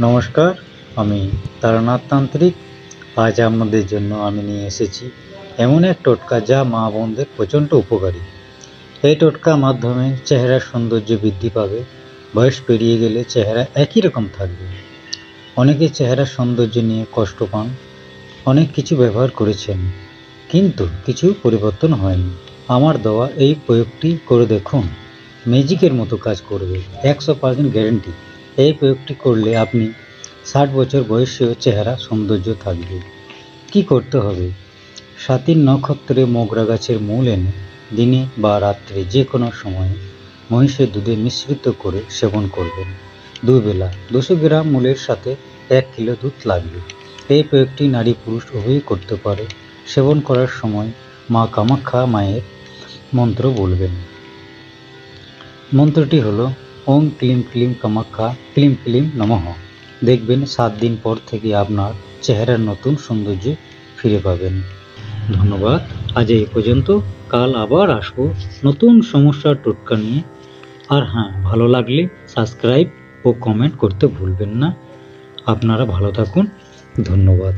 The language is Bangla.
নমস্কার, আমি তারানাথ তান্ত্রিক। আজ আপনাদের জন্য আমি নিয়ে এসেছি এমন এক টোটকা যা মা বোনদের প্রচণ্ড উপকারী। এই টোটকার মাধ্যমে চেহারার সৌন্দর্য বৃদ্ধি পাবে। বয়স পেরিয়ে গেলে চেহারা একই রকম থাকবে। অনেকে চেহারার সৌন্দর্য নিয়ে কষ্ট পান, অনেক কিছু ব্যবহার করেছেন, কিন্তু কিছু পরিবর্তন হয়নি। আমার দেওয়া এই প্রয়োগটি করে দেখুন, ম্যাজিকের মতো কাজ করবে, 100% গ্যারেন্টি। এই প্রয়োগটি করলে আপনি 60 বছর বয়সেও চেহারা সৌন্দর্য থাকবে। কি করতে হবে? স্বাতীর নক্ষত্রে মোগরা গাছের মূল এনে দিনে বা রাত্রে যে কোনো সময়ে মহিষের দুধে মিশ্রিত করে সেবন করবেন। দুবেলা 200 গ্রাম মূলের সাথে 1 কিলো দুধ লাগবে। এই প্রয়োগটি নারী পুরুষ উভয়ই করতে পারে। সেবন করার সময় মা কামাখ্যা মায়ের মন্ত্র বলবেন। মন্ত্রটি হলো ওম ক্লিম ক্লিম কামাখ্যা ক্লিম ক্লিম নমঃ। দেখবেন 7 দিন পর থেকে আপনার চেহারার নতুন সৌন্দর্য ফিরে পাবেন। ধন্যবাদ। আজ এই পর্যন্ত। কাল আবার আসবো নতুন সমস্যার টোটকা নিয়ে। আর হ্যাঁ, ভালো লাগলে সাবস্ক্রাইব ও কমেন্ট করতে ভুলবেন না। আপনারা ভালো থাকুন। ধন্যবাদ।